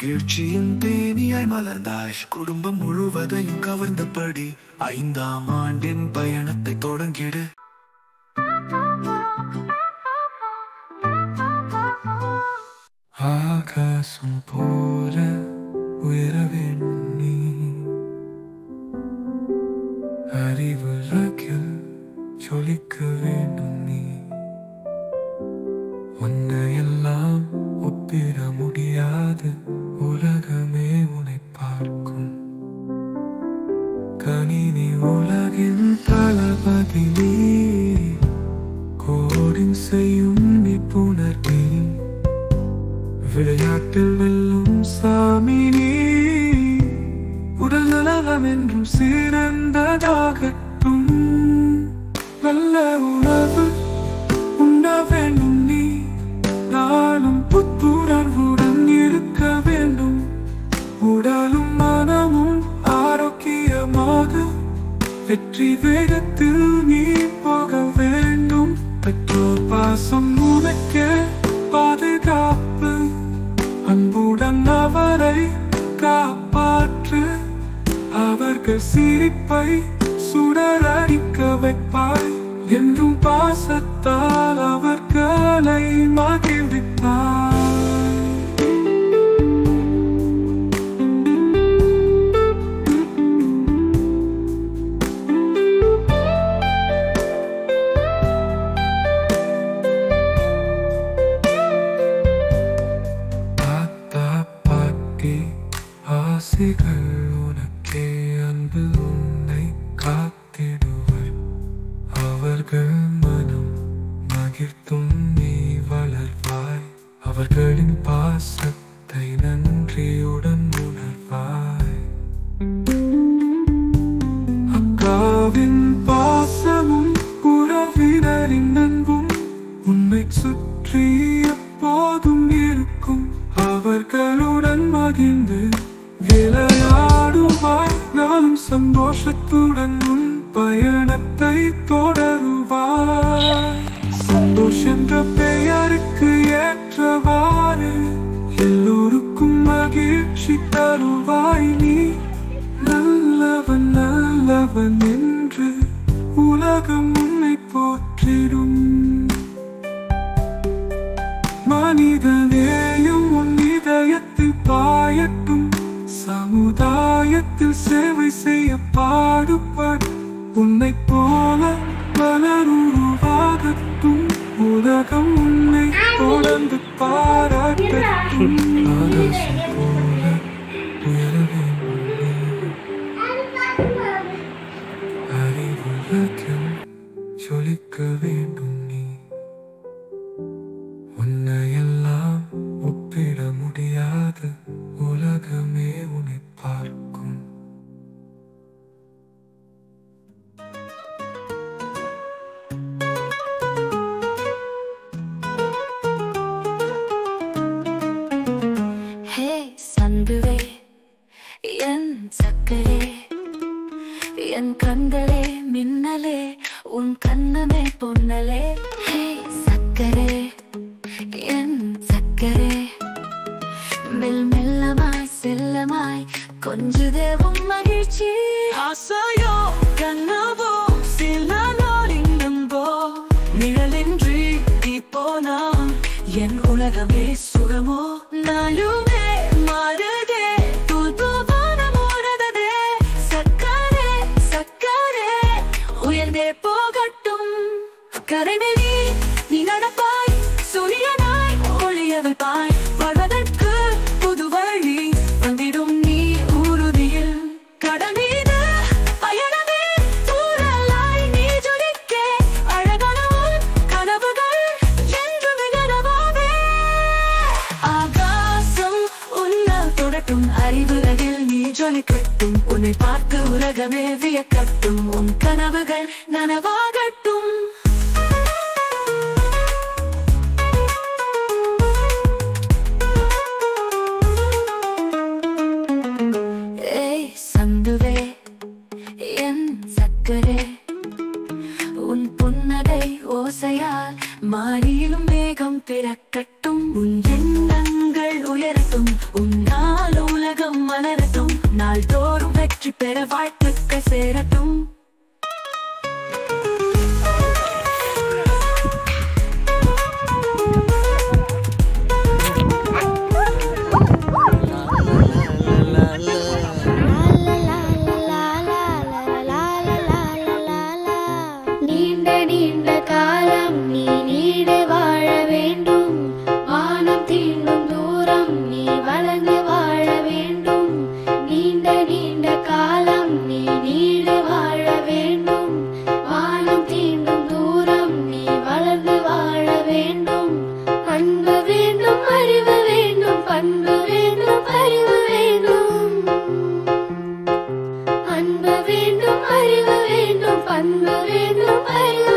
மகிழ்ச்சியின் தேனியாய் மலர்ந்தாய். குடும்பம் முழுவதையும் கவர்ந்தபடி 5ஆம் ஆண்டின் பயணத்தை தொடங்கிடு. ஆகாசம் போல உயர வேண்டும் நீ, அறிவுலகில் ஜொலிக்க வேண்டும் நீ. உன்னையெல்லாம் ஒப்பிட முடியாது, உலகமே உன்னை பார்க்கும். கணினி உலகின் தளபதி நீ, கோடிங் செய்யும் நிபுணர் நீ. விளையாட்டில் வெல்லும் சாமி நீ, உடல் நலம் என்றும் சிறந்ததாகட்டும். நல்ல உணவு உண்ண வேண்டும் நீ, நாளும் புத்துணர்வுடன் இருக்க வேண்டும். உடலும் மனமும் ஆரோக்கியமாக வெற்றி வேகத்தில் நீ போக வேண்டும். பெற்றோர் பாசம் உனக்கே பாதுகாப்பு, அன்புடன் அவரை காப்பாற்று. அவர்கள் சிரிப்பை சுடரடிக்க வைப்பாய், என்றும் பாசத்தால் அவர்களை மகிழ்விப்பாய். ஆசைகள் உனக்கே அன்பு, உன்னை காத்திடுவார். அவர்கள் மனம் மகிழ்த்தும் நீ வளர்வாய். அவர்களின் பாசத்தை நன்றியுடன் உணர்வாய். அக்காவின் பாசமும் உறவினரின் அன்பும் உன்னை சுற்றி எப்போதும் இருக்கும். அவர்களுடன் மகிழ்ந்து விளையாடுவாய், நானும் சந்தோஷத்துடன் உன் பயணத்தை தொடருவாய். சந்தோஷ் என்ற பெயருக்கு ஏற்றவாறு எல்லோருக்கும் மகிழ்ச்சி தருவாய் நீ. நல்லவன் நல்லவன் என்று உலகம் உன்னை போற்றிடும். மனிதநேயம் உன் இதயத்தில் பாயட்டும், சமுதாயத்தில் சேவை செய்ய பாடுபடு. உன்னை போல பலர் உருவாகட்டும், உலகம் உன்னை தொடர்ந்து பாராட்டட்டும். ஆகாசம் போல உயர வேண்டும் நீ, அறிவுலகில் ஜொலிக்க வேண்டும் நீ. உன்னையெல்லாம் ஒப்பிட முடியாது, உலகமே உன்னை பார்க்கும். ஹே சந்துவே என் சக்கரே, என் கண்களே மின்னலே, உன் கண்ணமே பொன்னலே. ஹே சக்கரே என் சக்கரே, மெல் மெல்லமாய் செல்லமாய் கொஞ்சுதே உன் மகிழ்ச்சி. ஆசையோ கனவோ சில நாளின் நம்போ, நிழலின்றி நீ போனா என் உலகமே சுகமோ. நாளுமே மாறுதே, தூதுவானமோனதே. சக்கரே சக்கரே உயர்ந்தே போகட்டும். கரைமெலி நீ நடப்பாய், சூரியனாய் ஒளிய வைப்பாய். வாழ்வதற்கு புது வழி வந்திடும் நீ உறுதியில். கடல் மீது பயணமே தூரலாய் நீ ஜொலிக்க. அழகான உன் கனவுகள் என்று விகனவாவே. ஆகாசம் உன்னால் தொடட்டும், அறிவுலகில் நீ ஜொலிக்கட்டும். உன்னை பார்த்து உலகமே வியக்கட்டும், உன் கனவுகள் நனவாகட்டும். சந்துவே என் சக்கரே, உன் புன்னகை ஓசையால் மாறியிலும் மேகம் திறக்கட்டும். உன் எண்ணங்கள் உயரட்டும், உன் பெற வாழ்த்துக்கள் சேரட்டும். நீண்ட நீண்ட காலம் நீ நீடு வாழ வேண்டும். வானம் தீண்டும் தூரம் நீ வளர்ந்து வாழ வேண்டும். நீண்ட நீண்ட காலம் நீ நீடு வாழ வேண்டும். வானம் தீண்டும் தூரம் நீ வளர்ந்து வாழ வேண்டும். அன்பு வேண்டும், அறிவு வேண்டும், பண்பு வேண்டும், அறிவு வேண்டும். அன்பு வேண்டும், அறிவு வேண்டும், பண்பு வேண்டும், அறிவு